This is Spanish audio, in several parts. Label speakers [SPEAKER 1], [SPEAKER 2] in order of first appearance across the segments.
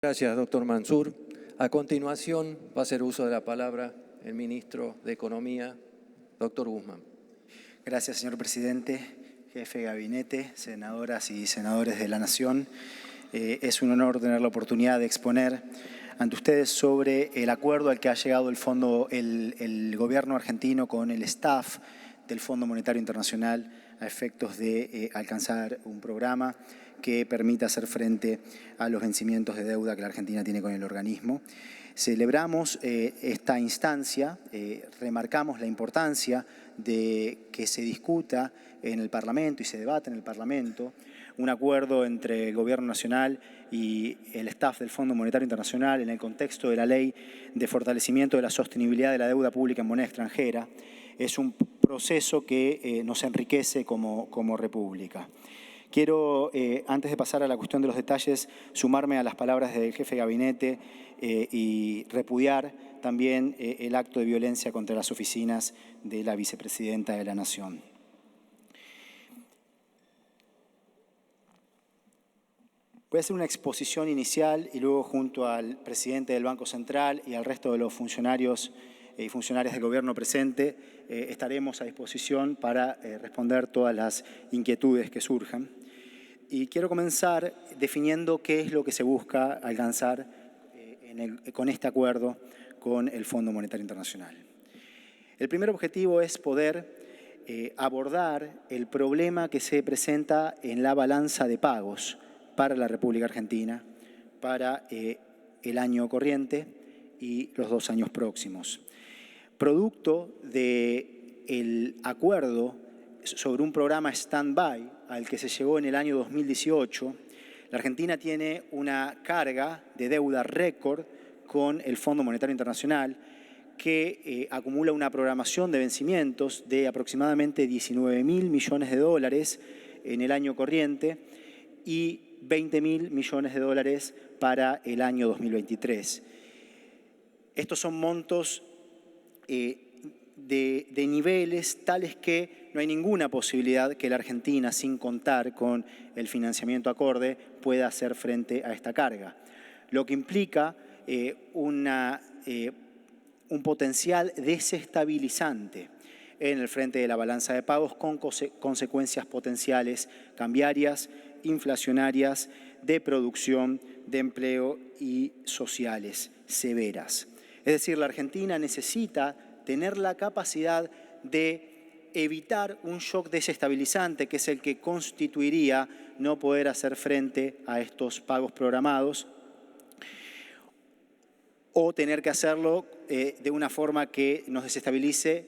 [SPEAKER 1] Gracias, doctor Mansur. A continuación va a hacer uso de la palabra el ministro de Economía, doctor Guzmán.
[SPEAKER 2] Gracias, señor presidente, jefe de gabinete, senadoras y senadores de la Nación. Es un honor tener la oportunidad de exponer ante ustedes sobre el acuerdo al que ha llegado el gobierno argentino con el staff del Fondo Monetario Internacional a efectos de alcanzar un programa que permita hacer frente a los vencimientos de deuda que la Argentina tiene con el organismo. Celebramos esta instancia, remarcamos la importancia de que se discuta en el Parlamento y se debate en el Parlamento un acuerdo entre el Gobierno Nacional y el staff del Fondo Monetario Internacional en el contexto de la Ley de Fortalecimiento de la Sostenibilidad de la Deuda Pública en Moneda Extranjera. Es un proceso que nos enriquece como República. Quiero, antes de pasar a la cuestión de los detalles, sumarme a las palabras del jefe de gabinete y repudiar también el acto de violencia contra las oficinas de la vicepresidenta de la Nación. Voy a hacer una exposición inicial y luego junto al presidente del Banco Central y al resto de los funcionarios y funcionarias del gobierno presente estaremos a disposición para responder todas las inquietudes que surjan. Y quiero comenzar definiendo qué es lo que se busca alcanzar con este acuerdo con el Fondo Monetario Internacional. El primer objetivo es poder abordar el problema que se presenta en la balanza de pagos para la República Argentina para el año corriente y los 2 años próximos. Producto del acuerdo sobre un programa stand-by al que se llegó en el año 2018, la Argentina tiene una carga de deuda récord con el Fondo Monetario Internacional que acumula una programación de vencimientos de aproximadamente 19.000 millones de dólares en el año corriente y 20.000 millones de dólares para el año 2023. Estos son montos de niveles tales que no hay ninguna posibilidad que la Argentina, sin contar con el financiamiento acorde, pueda hacer frente a esta carga. Lo que implica un potencial desestabilizante en el frente de la balanza de pagos con consecuencias potenciales cambiarias, inflacionarias, de producción, de empleo y sociales severas. Es decir, la Argentina necesita tener la capacidad de evitar un shock desestabilizante, que es el que constituiría no poder hacer frente a estos pagos programados, o tener que hacerlo de una forma que nos desestabilice,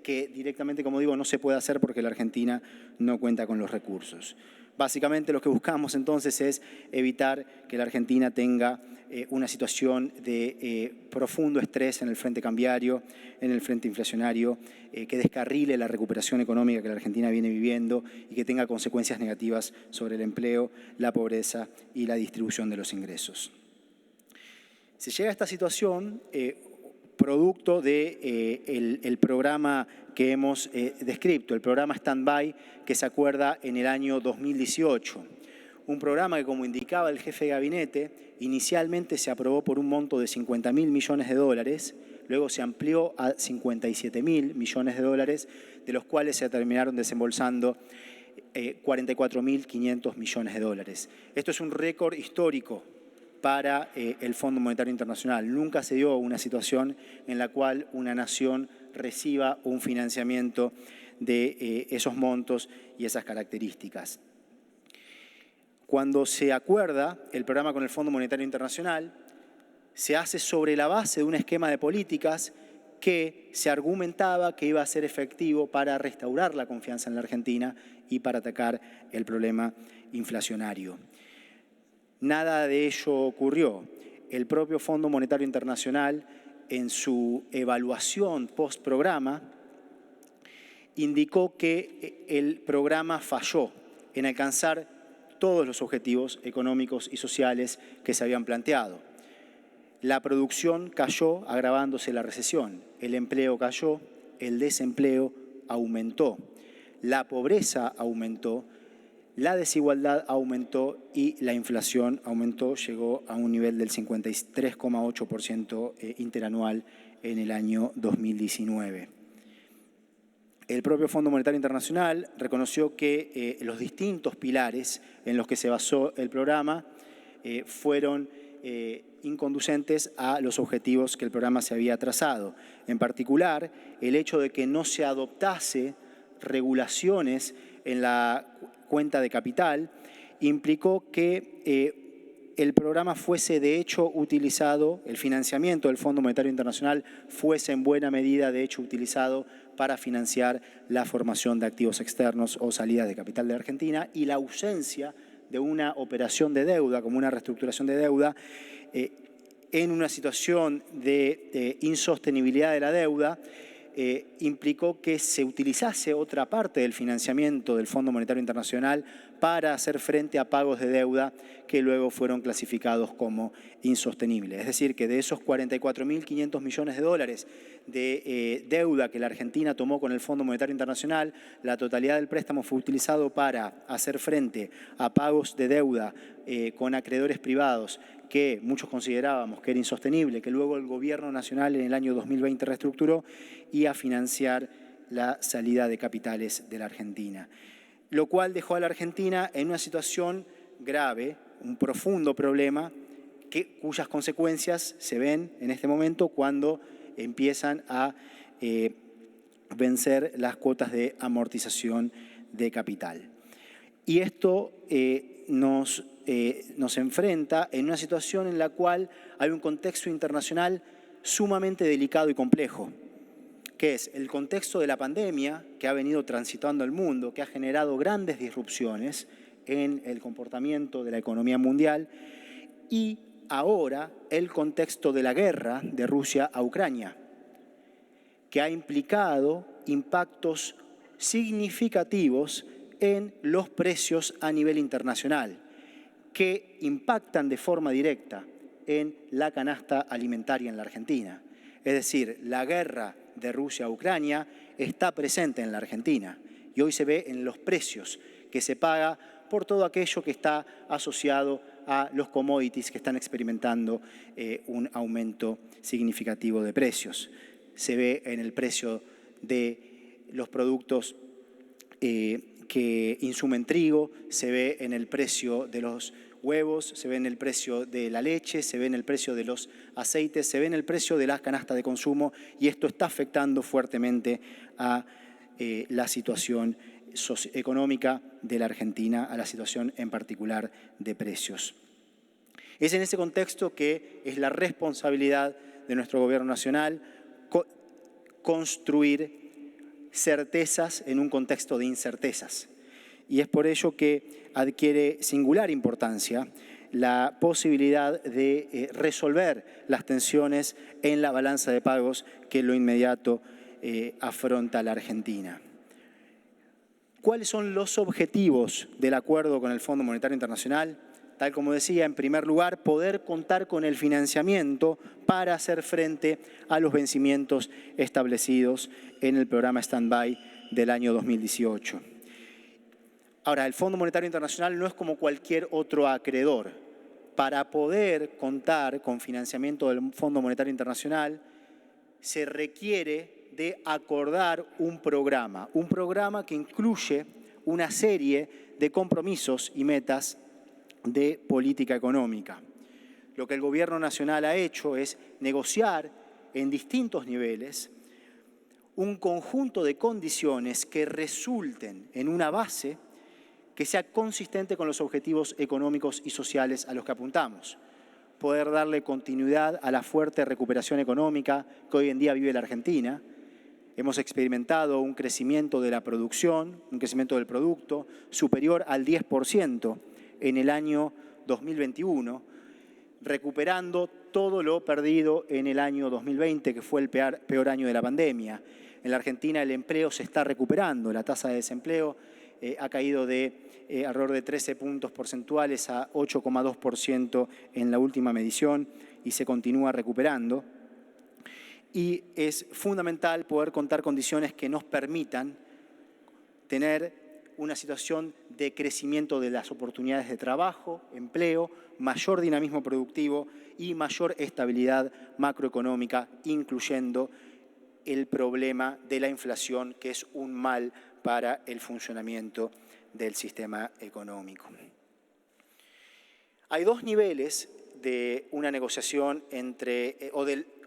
[SPEAKER 2] que directamente, como digo, no se puede hacer porque la Argentina no cuenta con los recursos. Básicamente lo que buscamos entonces es evitar que la Argentina tenga una situación de profundo estrés en el frente cambiario, en el frente inflacionario, que descarrile la recuperación económica que la Argentina viene viviendo y que tenga consecuencias negativas sobre el empleo, la pobreza y la distribución de los ingresos. Se llega a esta situación producto del programa que hemos descrito, el programa Stand-by que se acuerda en el año 2018. Un programa que, como indicaba el jefe de gabinete, inicialmente se aprobó por un monto de 50.000 millones de dólares, luego se amplió a 57.000 millones de dólares, de los cuales se terminaron desembolsando 44.500 millones de dólares. Esto es un récord histórico para el Fondo Monetario Internacional. Nunca se dio una situación en la cual una nación reciba un financiamiento de esos montos y esas características. Cuando se acuerda el programa con el Fondo Monetario Internacional, se hace sobre la base de un esquema de políticas que se argumentaba que iba a ser efectivo para restaurar la confianza en la Argentina y para atacar el problema inflacionario. Nada de ello ocurrió. El propio Fondo Monetario Internacional, en su evaluación post-programa, indicó que el programa falló en alcanzar todos los objetivos económicos y sociales que se habían planteado. La producción cayó, agravándose la recesión. El empleo cayó, el desempleo aumentó, la pobreza aumentó, la desigualdad aumentó y la inflación aumentó, llegó a un nivel del 53,8% interanual en el año 2019. El propio Fondo Monetario Internacional reconoció que los distintos pilares en los que se basó el programa fueron inconducentes a los objetivos que el programa se había trazado. En particular, el hecho de que no se adoptase regulaciones en la cuenta de capital implicó que el programa fuese de hecho utilizado, el financiamiento del Fondo Monetario Internacional fuese en buena medida de hecho utilizado para financiar la formación de activos externos o salida de capital de Argentina, y la ausencia de una operación de deuda, como una reestructuración de deuda, en una situación de insostenibilidad de la deuda, implicó que se utilizase otra parte del financiamiento del Fondo Monetario Internacional para hacer frente a pagos de deuda que luego fueron clasificados como insostenibles. Es decir, que de esos 44.500 millones de dólares de deuda que la Argentina tomó con el Fondo Monetario Internacional, la totalidad del préstamo fue utilizado para hacer frente a pagos de deuda con acreedores privados que muchos considerábamos que era insostenible, que luego el Gobierno Nacional en el año 2020 reestructuró, y a financiar la salida de capitales de la Argentina. Lo cual dejó a la Argentina en una situación grave, un profundo problema, cuyas consecuencias se ven en este momento cuando empiezan a vencer las cuotas de amortización de capital. Y esto nos enfrenta en una situación en la cual hay un contexto internacional sumamente delicado y complejo, que es el contexto de la pandemia que ha venido transitando el mundo, que ha generado grandes disrupciones en el comportamiento de la economía mundial, y ahora el contexto de la guerra de Rusia a Ucrania, que ha implicado impactos significativos en los precios a nivel internacional, que impactan de forma directa en la canasta alimentaria en la Argentina. Es decir, la guerra de Rusia a Ucrania está presente en la Argentina y hoy se ve en los precios que se paga por todo aquello que está asociado a los commodities que están experimentando un aumento significativo de precios. Se ve en el precio de los productos que insumen trigo, se ve en el precio de los huevos, se ve en el precio de la leche, se ve en el precio de los aceites, se ve en el precio de las canastas de consumo, y esto está afectando fuertemente a la situación económica de la Argentina, a la situación en particular de precios. Es en ese contexto que es la responsabilidad de nuestro Gobierno Nacional construir certezas en un contexto de incertezas. Y es por ello que adquiere singular importancia la posibilidad de resolver las tensiones en la balanza de pagos que en lo inmediato afronta la Argentina. ¿Cuáles son los objetivos del acuerdo con el Fondo Monetario Internacional? Tal como decía, en primer lugar, poder contar con el financiamiento para hacer frente a los vencimientos establecidos en el programa Stand-by del año 2018. Ahora, el Fondo Monetario Internacional no es como cualquier otro acreedor. Para poder contar con financiamiento del Fondo Monetario Internacional, se requiere de acordar un programa que incluye una serie de compromisos y metas de política económica. Lo que el Gobierno Nacional ha hecho es negociar en distintos niveles un conjunto de condiciones que resulten en una base que sea consistente con los objetivos económicos y sociales a los que apuntamos. Poder darle continuidad a la fuerte recuperación económica que hoy en día vive la Argentina. Hemos experimentado un crecimiento de la producción, un crecimiento del producto superior al 10% en el año 2021, recuperando todo lo perdido en el año 2020, que fue el peor año de la pandemia. En la Argentina el empleo se está recuperando, la tasa de desempleo ha caído de alrededor de 13 puntos porcentuales a 8,2% en la última medición y se continúa recuperando. Y es fundamental poder contar condiciones que nos permitan tener una situación de crecimiento de las oportunidades de trabajo, empleo, mayor dinamismo productivo y mayor estabilidad macroeconómica, incluyendo el problema de la inflación, que es un mal para el funcionamiento del sistema económico. Hay dos niveles de una negociación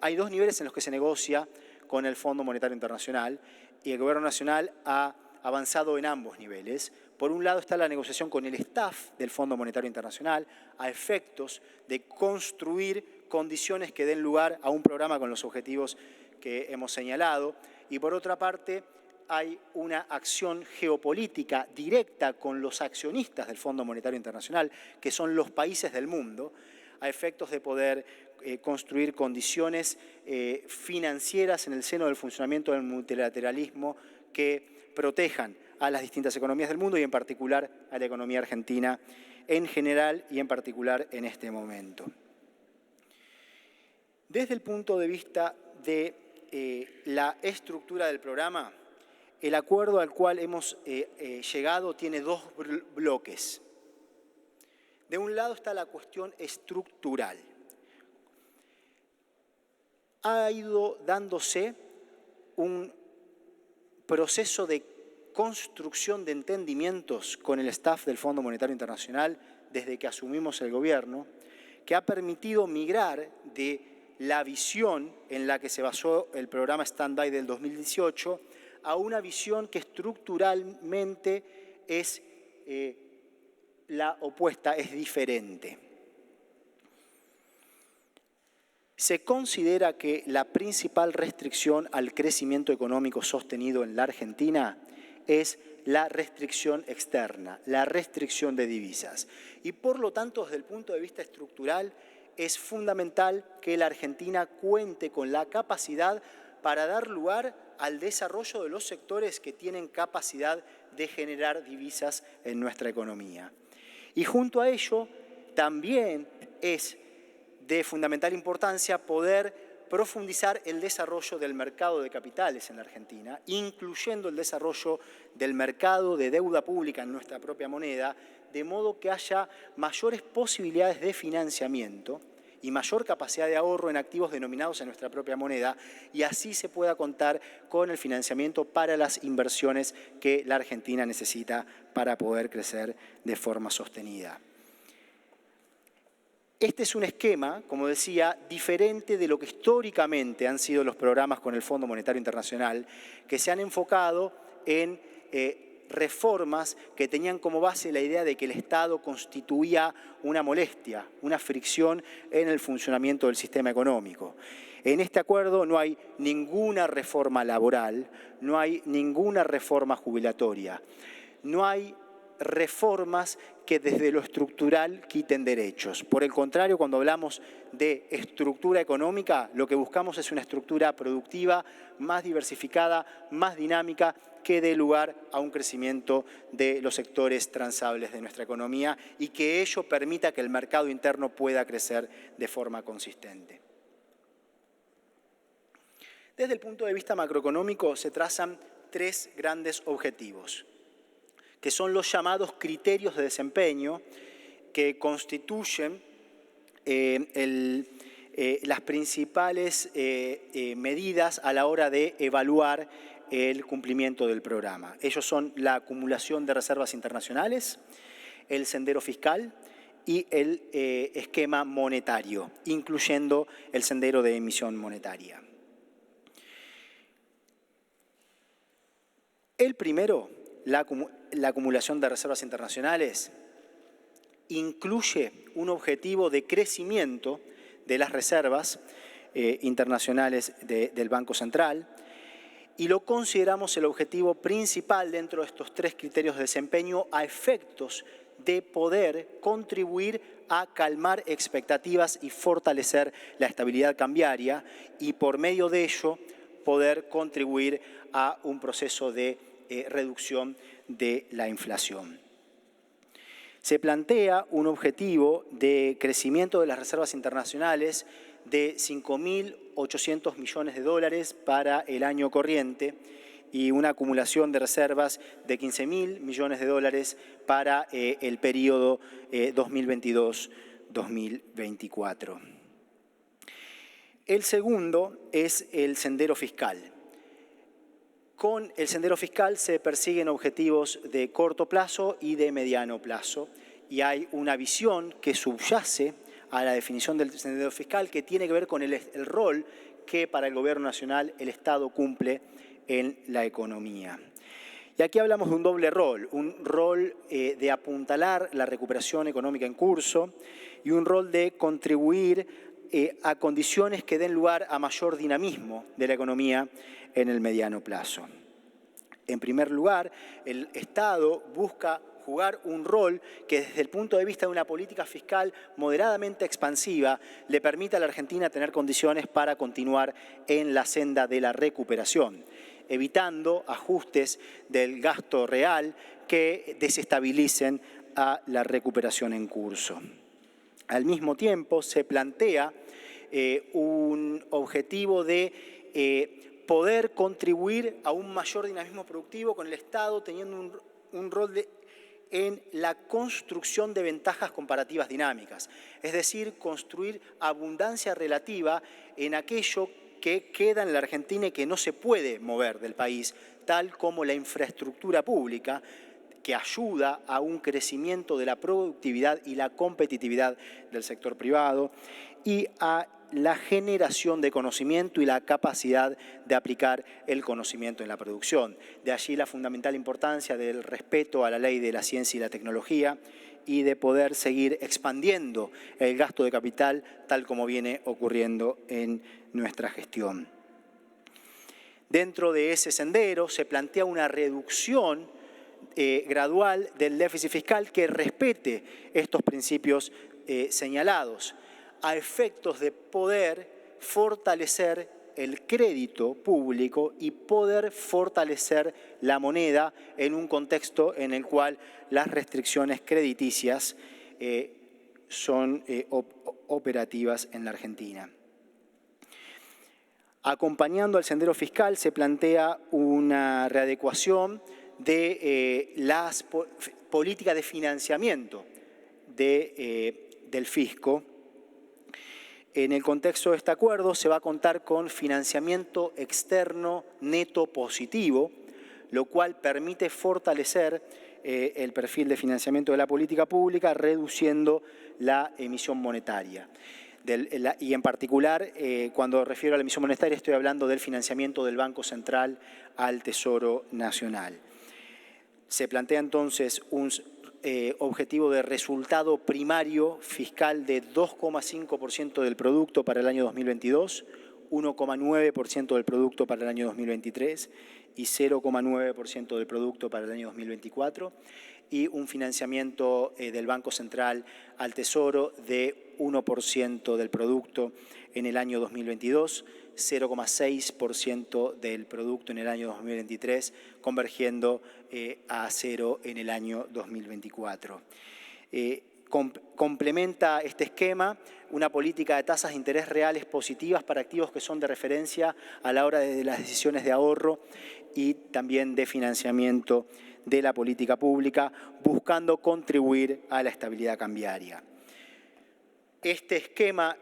[SPEAKER 2] hay dos niveles en los que se negocia con el Fondo Monetario Internacional y el Gobierno Nacional ha avanzado en ambos niveles. Por un lado está la negociación con el staff del Fondo Monetario Internacional a efectos de construir condiciones que den lugar a un programa con los objetivos que hemos señalado. Y por otra parte hay una acción geopolítica directa con los accionistas del Fondo Monetario Internacional, que son los países del mundo, a efectos de poder construir condiciones financieras en el seno del funcionamiento del multilateralismo que protejan a las distintas economías del mundo y en particular a la economía argentina en general y en particular en este momento. Desde el punto de vista de la estructura del programa, el acuerdo al cual hemos llegado tiene dos bloques. De un lado está la cuestión estructural. Ha ido dándose un proceso de construcción de entendimientos con el staff del Fondo Monetario Internacional desde que asumimos el gobierno, que ha permitido migrar de la visión en la que se basó el programa Stand-by del 2018 a una visión que estructuralmente es la opuesta, es diferente. Se considera que la principal restricción al crecimiento económico sostenido en la Argentina es la restricción externa, la restricción de divisas. Y por lo tanto, desde el punto de vista estructural, es fundamental que la Argentina cuente con la capacidad para dar lugar al desarrollo de los sectores que tienen capacidad de generar divisas en nuestra economía. Y junto a ello, también es de fundamental importancia poder profundizar el desarrollo del mercado de capitales en la Argentina, incluyendo el desarrollo del mercado de deuda pública en nuestra propia moneda, de modo que haya mayores posibilidades de financiamiento y mayor capacidad de ahorro en activos denominados en nuestra propia moneda, y así se pueda contar con el financiamiento para las inversiones que la Argentina necesita para poder crecer de forma sostenida. Este es un esquema, como decía, diferente de lo que históricamente han sido los programas con el Fondo Monetario Internacional, que se han enfocado en reformas que tenían como base la idea de que el Estado constituía una molestia, una fricción en el funcionamiento del sistema económico. En este acuerdo no hay ninguna reforma laboral, no hay ninguna reforma jubilatoria, no hay reformas que desde lo estructural quiten derechos. Por el contrario, cuando hablamos de estructura económica, lo que buscamos es una estructura productiva más diversificada, más dinámica, que dé lugar a un crecimiento de los sectores transables de nuestra economía y que ello permita que el mercado interno pueda crecer de forma consistente. Desde el punto de vista macroeconómico se trazan tres grandes objetivos, que son los llamados criterios de desempeño, que constituyen las principales medidas a la hora de evaluar el cumplimiento del programa. Ellos son la acumulación de reservas internacionales, el sendero fiscal y el esquema monetario, incluyendo el sendero de emisión monetaria. El primero, la acumulación de reservas internacionales, incluye un objetivo de crecimiento de las reservas internacionales del Banco Central y lo consideramos el objetivo principal dentro de estos tres criterios de desempeño a efectos de poder contribuir a calmar expectativas y fortalecer la estabilidad cambiaria y por medio de ello poder contribuir a un proceso de reducción de la inflación. Se plantea un objetivo de crecimiento de las reservas internacionales de 5.800 millones de dólares para el año corriente, y una acumulación de reservas de 15.000 millones de dólares para el periodo 2022-2024. El segundo es el sendero fiscal. Con el sendero fiscal se persiguen objetivos de corto plazo y de mediano plazo, y hay una visión que subyace a la definición del sendero fiscal que tiene que ver con el rol que para el Gobierno Nacional el Estado cumple en la economía. Y aquí hablamos de un doble rol, un rol de apuntalar la recuperación económica en curso y un rol de contribuir a condiciones que den lugar a mayor dinamismo de la economía en el mediano plazo. En primer lugar, el Estado busca jugar un rol que desde el punto de vista de una política fiscal moderadamente expansiva le permita a la Argentina tener condiciones para continuar en la senda de la recuperación, evitando ajustes del gasto real que desestabilicen a la recuperación en curso. Al mismo tiempo, se plantea un objetivo de poder contribuir a un mayor dinamismo productivo con el Estado teniendo un rol en la construcción de ventajas comparativas dinámicas, es decir, construir abundancia relativa en aquello que queda en la Argentina y que no se puede mover del país, tal como la infraestructura pública, que ayuda a un crecimiento de la productividad y la competitividad del sector privado, y a la generación de conocimiento y la capacidad de aplicar el conocimiento en la producción. De allí la fundamental importancia del respeto a la ley de la ciencia y la tecnología y de poder seguir expandiendo el gasto de capital tal como viene ocurriendo en nuestra gestión. Dentro de ese sendero se plantea una reducción gradual del déficit fiscal que respete estos principios señalados, a efectos de poder fortalecer el crédito público y poder fortalecer la moneda en un contexto en el cual las restricciones crediticias son operativas en la Argentina. Acompañando al sendero fiscal se plantea una readecuación de las políticas de financiamiento del fisco. En el contexto de este acuerdo se va a contar con financiamiento externo neto positivo, lo cual permite fortalecer el perfil de financiamiento de la política pública, reduciendo la emisión monetaria. Y en particular, cuando refiero a la emisión monetaria, estoy hablando del financiamiento del Banco Central al Tesoro Nacional. Se plantea entonces un objetivo de resultado primario fiscal de 2,5% del producto para el año 2022, 1,9% del producto para el año 2023 y 0,9% del producto para el año 2024, y un financiamiento del Banco Central al Tesoro de 1% del producto en el año 2022, 0,6% del producto en el año 2023, convergiendo a 0 en el año 2024. Complementa este esquema una política de tasas de interés reales positivas para activos que son de referencia a la hora de las decisiones de ahorro y también de financiamiento de la política pública, buscando contribuir a la estabilidad cambiaria. Este esquema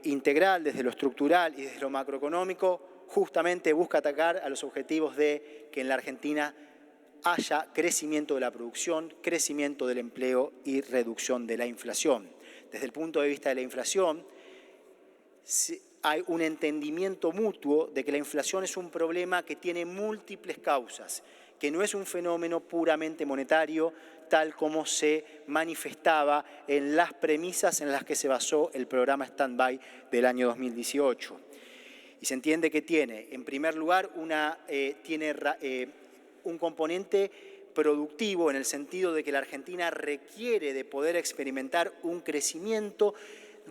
[SPEAKER 2] integral desde lo estructural y desde lo macroeconómico justamente busca atacar a los objetivos de que en la Argentina haya crecimiento de la producción, crecimiento del empleo y reducción de la inflación. Desde el punto de vista de la inflación, hay un entendimiento mutuo de que la inflación es un problema que tiene múltiples causas, que no es un fenómeno puramente monetario, tal como se manifestaba en las premisas en las que se basó el programa Stand-by del año 2018. Y se entiende que tiene, en primer lugar, un componente productivo en el sentido de que la Argentina requiere de poder experimentar un crecimiento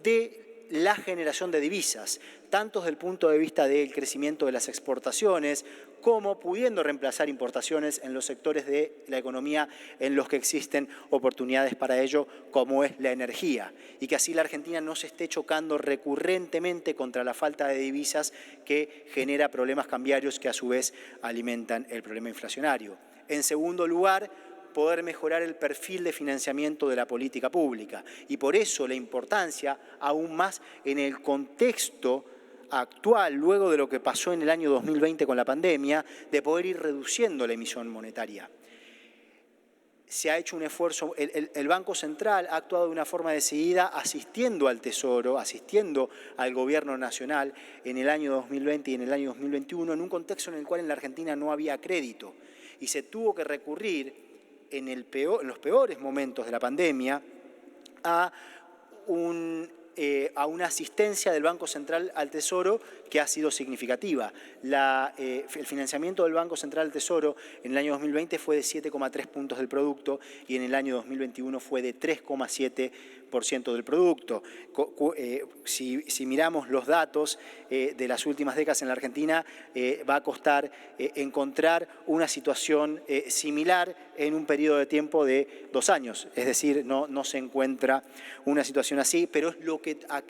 [SPEAKER 2] de la generación de divisas, tanto desde el punto de vista del crecimiento de las exportaciones, como pudiendo reemplazar importaciones en los sectores de la economía en los que existen oportunidades para ello, como es la energía, y que así la Argentina no se esté chocando recurrentemente contra la falta de divisas que genera problemas cambiarios que a su vez alimentan el problema inflacionario. En segundo lugar, poder mejorar el perfil de financiamiento de la política pública, y por eso la importancia, aún más en el contexto actual, luego de lo que pasó en el año 2020 con la pandemia, de poder ir reduciendo la emisión monetaria. Se ha hecho un esfuerzo, el Banco Central ha actuado de una forma decidida asistiendo al Tesoro, asistiendo al Gobierno Nacional en el año 2020 y en el año 2021, en un contexto en el cual en la Argentina no había crédito y se tuvo que recurrir en los peores momentos de la pandemia a una asistencia del Banco Central al Tesoro que ha sido significativa. El financiamiento del Banco Central al Tesoro en el año 2020 fue de 7,3 puntos del producto y en el año 2021 fue de 3,7% del producto. Si miramos los datos de las últimas décadas en la Argentina, va a costar encontrar una situación similar en un periodo de tiempo de 2 años. Es decir, no se encuentra una situación así, pero es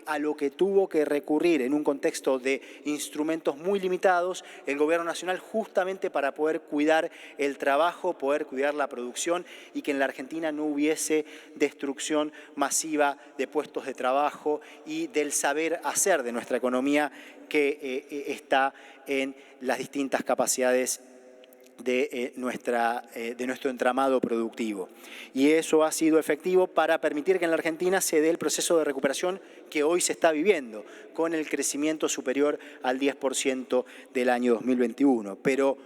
[SPEAKER 2] a lo que tuvo que recurrir en un contexto de instrumentos muy limitados el Gobierno Nacional, justamente para poder cuidar el trabajo, poder cuidar la producción y que en la Argentina no hubiese destrucción masiva de puestos de trabajo y del saber hacer de nuestra economía que está en las distintas capacidades de nuestro entramado productivo. Y eso ha sido efectivo para permitir que en la Argentina se dé el proceso de recuperación que hoy se está viviendo, con el crecimiento superior al 10% del año 2021. Pero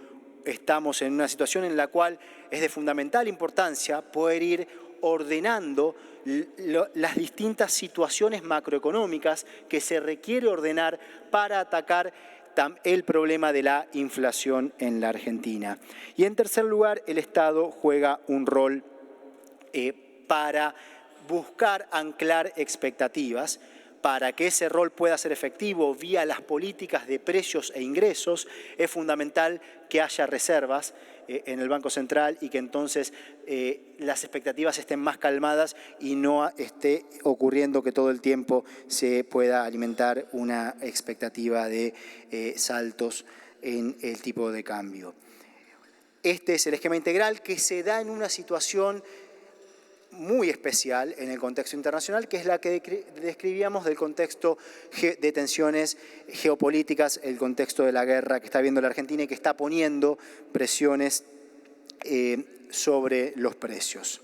[SPEAKER 2] estamos en una situación en la cual es de fundamental importancia poder ir ordenando las distintas situaciones macroeconómicas que se requiere ordenar para atacar el problema de la inflación en la Argentina. Y en tercer lugar, el Estado juega un rol para buscar anclar expectativas. Para que ese rol pueda ser efectivo vía las políticas de precios e ingresos, es fundamental que haya reservas en el Banco Central y que entonces las expectativas estén más calmadas y no esté ocurriendo que todo el tiempo se pueda alimentar una expectativa de saltos en el tipo de cambio. Este es el esquema integral que se da en una situación muy especial en el contexto internacional, que es la que describíamos del contexto de tensiones geopolíticas, el contexto de la guerra que está viendo la Argentina y que está poniendo presiones sobre los precios.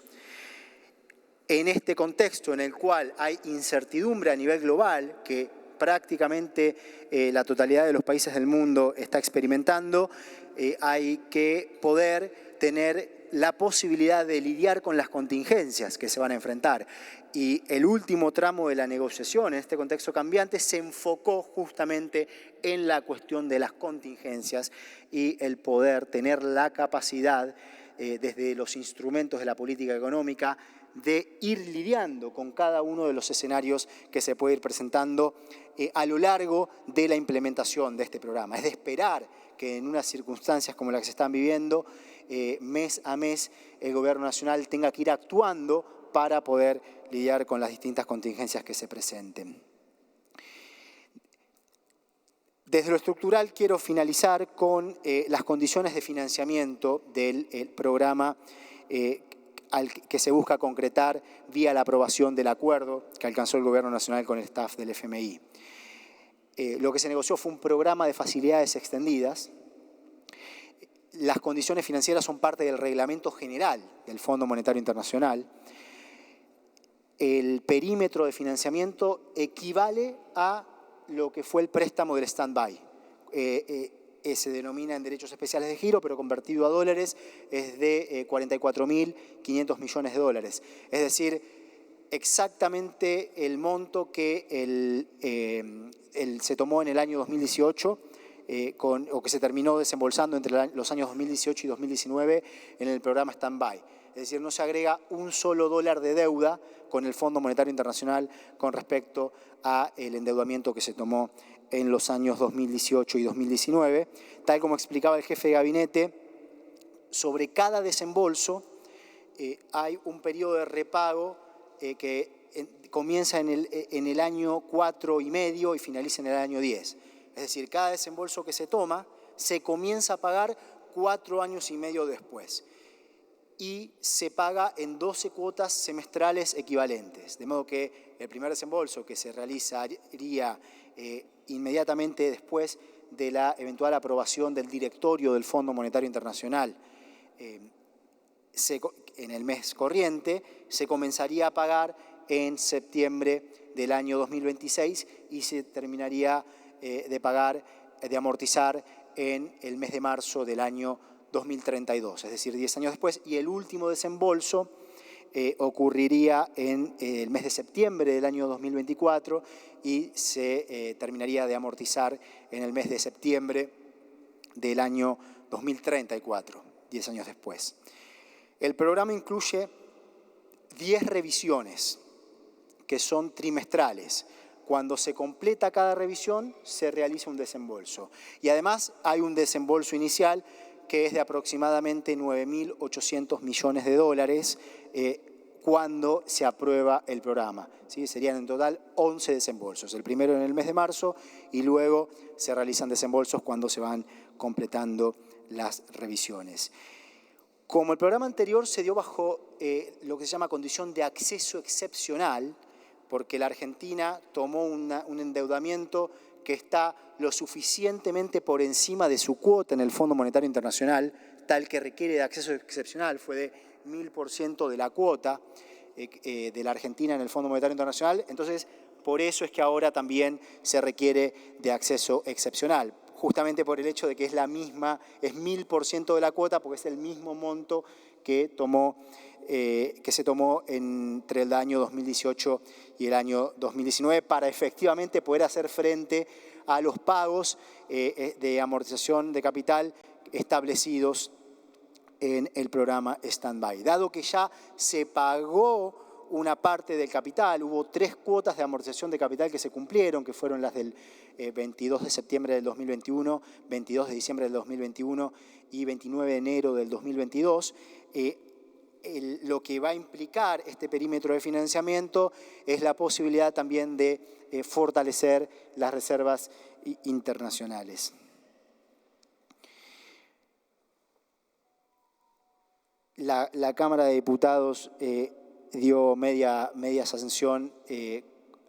[SPEAKER 2] En este contexto en el cual hay incertidumbre a nivel global, que prácticamente la totalidad de los países del mundo está experimentando, hay que poder tener la posibilidad de lidiar con las contingencias que se van a enfrentar. Y el último tramo de la negociación en este contexto cambiante se enfocó justamente en la cuestión de las contingencias y el poder tener la capacidad desde los instrumentos de la política económica de ir lidiando con cada uno de los escenarios que se puede ir presentando a lo largo de la implementación de este programa. Es de esperar que en unas circunstancias como las que se están viviendo, mes a mes el Gobierno Nacional tenga que ir actuando para poder lidiar con las distintas contingencias que se presenten. Desde lo estructural quiero finalizar con las condiciones de financiamiento del programa al que se busca concretar vía la aprobación del acuerdo que alcanzó el Gobierno Nacional con el staff del FMI. Lo que se negoció fue un programa de facilidades extendidas. Las condiciones financieras son parte del reglamento general del Fondo Monetario Internacional. El perímetro de financiamiento equivale a lo que fue el préstamo del stand-by. Se denomina en derechos especiales de giro, pero convertido a dólares es de 44.500 millones de dólares. Es decir, exactamente el monto que se tomó en el año 2018 o que se terminó desembolsando entre los años 2018 y 2019 en el programa stand-by. Es decir, no se agrega un solo dólar de deuda con el Fondo Monetario Internacional con respecto al endeudamiento que se tomó en los años 2018 y 2019. Tal como explicaba el jefe de gabinete, sobre cada desembolso hay un periodo de repago que comienza en el año 4 y medio y finaliza en el año 10. Es decir, cada desembolso que se toma se comienza a pagar 4 años y medio después y se paga en 12 cuotas semestrales equivalentes. De modo que el primer desembolso, que se realizaría inmediatamente después de la eventual aprobación del directorio del Fondo Monetario Internacional en el mes corriente, se comenzaría a pagar en septiembre del año 2026 y se terminaría de amortizar en el mes de marzo del año 2032, es decir, 10 años después, y el último desembolso ocurriría en el mes de septiembre del año 2024 y se terminaría de amortizar en el mes de septiembre del año 2034, 10 años después. El programa incluye 10 revisiones que son trimestrales. Cuando se completa cada revisión, se realiza un desembolso. Y además hay un desembolso inicial que es de aproximadamente 9.800 millones de dólares cuando se aprueba el programa. ¿Sí? Serían en total 11 desembolsos. El primero en el mes de marzo y luego se realizan desembolsos cuando se van completando las revisiones. Como el programa anterior se dio bajo lo que se llama condición de acceso excepcional, porque la Argentina tomó un endeudamiento que está lo suficientemente por encima de su cuota en el Fondo Monetario Internacional, tal que requiere de acceso excepcional, fue de 1000% de la cuota de la Argentina en el Fondo Monetario Internacional. Entonces, por eso es que ahora también se requiere de acceso excepcional, justamente por el hecho de que es la misma, es 1000% de la cuota, porque es el mismo monto que se tomó entre el año 2018 y el año 2019 para efectivamente poder hacer frente a los pagos de amortización de capital establecidos en el programa Stand-by. Dado que ya se pagó una parte del capital, hubo 3 cuotas de amortización de capital que se cumplieron, que fueron las del 22 de septiembre del 2021, 22 de diciembre del 2021 y 29 de enero del 2022, lo que va a implicar este perímetro de financiamiento es la posibilidad también de fortalecer las reservas internacionales. La Cámara de Diputados dio media sanción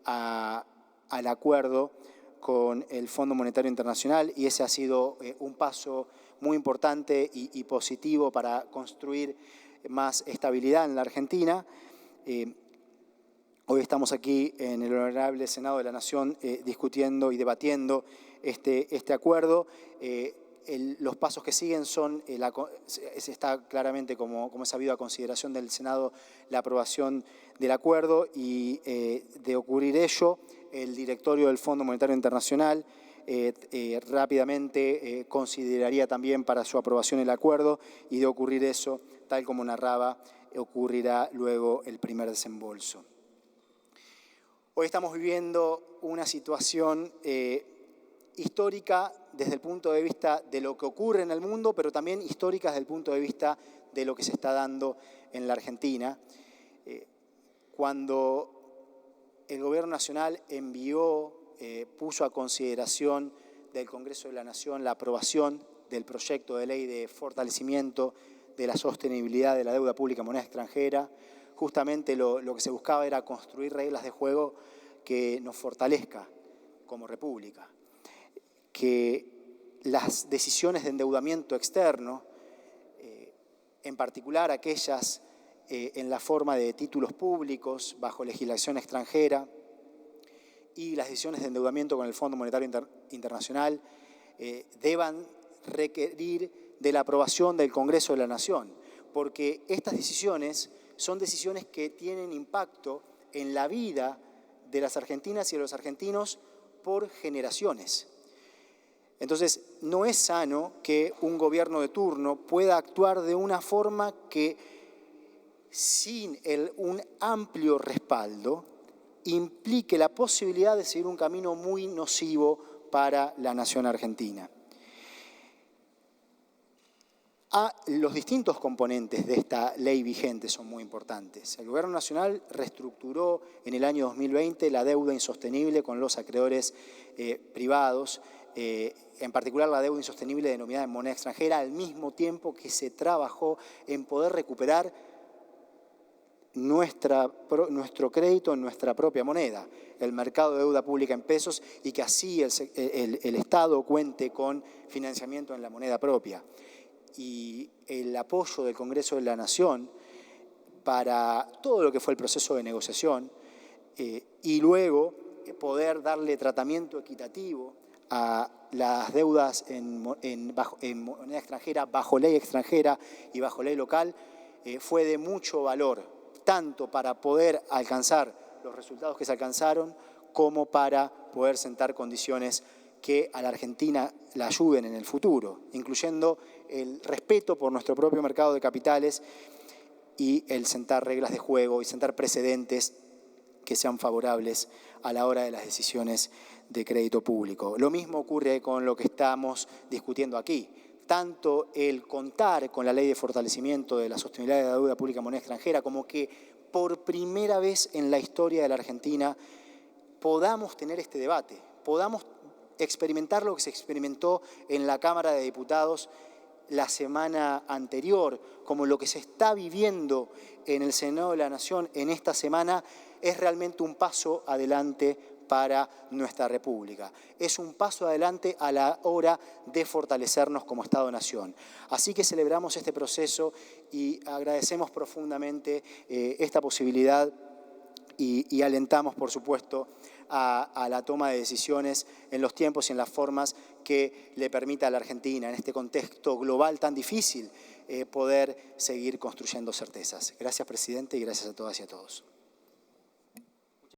[SPEAKER 2] al acuerdo con el Fondo Monetario Internacional y ese ha sido un paso muy importante y positivo para construir más estabilidad en la Argentina. Hoy estamos aquí en el Honorable Senado de la Nación discutiendo y debatiendo este acuerdo. Los pasos que siguen son, está claramente, como es sabido, a consideración del Senado la aprobación del acuerdo y de ocurrir ello, el directorio del Fondo Monetario Internacional rápidamente consideraría también para su aprobación el acuerdo y de ocurrir eso, tal como narraba, ocurrirá luego el primer desembolso. Hoy estamos viviendo una situación histórica desde el punto de vista de lo que ocurre en el mundo, pero también histórica desde el punto de vista de lo que se está dando en la Argentina. Cuando el Gobierno Nacional puso a consideración del Congreso de la Nación la aprobación del proyecto de ley de fortalecimiento de la sostenibilidad de la deuda pública en moneda extranjera, justamente lo que se buscaba era construir reglas de juego que nos fortalezca como república, que las decisiones de endeudamiento externo, en particular aquellas en la forma de títulos públicos bajo legislación extranjera y las decisiones de endeudamiento con el Fondo Monetario Internacional deban requerir de la aprobación del Congreso de la Nación, porque estas decisiones son decisiones que tienen impacto en la vida de las argentinas y de los argentinos por generaciones. Entonces, no es sano que un gobierno de turno pueda actuar de una forma que sin un amplio respaldo, implique la posibilidad de seguir un camino muy nocivo para la nación argentina. Los distintos componentes de esta ley vigente son muy importantes. El Gobierno Nacional reestructuró en el año 2020 la deuda insostenible con los acreedores privados, en particular la deuda insostenible denominada en moneda extranjera, al mismo tiempo que se trabajó en poder recuperar nuestro crédito en nuestra propia moneda, el mercado de deuda pública en pesos, y que así el Estado cuente con financiamiento en la moneda propia. Y el apoyo del Congreso de la Nación para todo lo que fue el proceso de negociación y luego poder darle tratamiento equitativo a las deudas en moneda extranjera, bajo ley extranjera y bajo ley local, fue de mucho valor, tanto para poder alcanzar los resultados que se alcanzaron, como para poder sentar condiciones que a la Argentina la ayuden en el futuro, incluyendo el respeto por nuestro propio mercado de capitales y el sentar reglas de juego y sentar precedentes que sean favorables a la hora de las decisiones de crédito público. Lo mismo ocurre con lo que estamos discutiendo aquí. Tanto el contar con la ley de fortalecimiento de la sostenibilidad de la deuda pública en moneda extranjera, como que por primera vez en la historia de la Argentina podamos tener este debate, podamos experimentar lo que se experimentó en la Cámara de Diputados la semana anterior, como lo que se está viviendo en el Senado de la Nación en esta semana, es realmente un paso adelante para nuestra República. Es un paso adelante a la hora de fortalecernos como Estado-Nación. Así que celebramos este proceso y agradecemos profundamente esta posibilidad y alentamos, por supuesto, a la toma de decisiones en los tiempos y en las formas que le permita a la Argentina, en este contexto global tan difícil, poder seguir construyendo certezas. Gracias, presidente, y gracias a todas y a todos.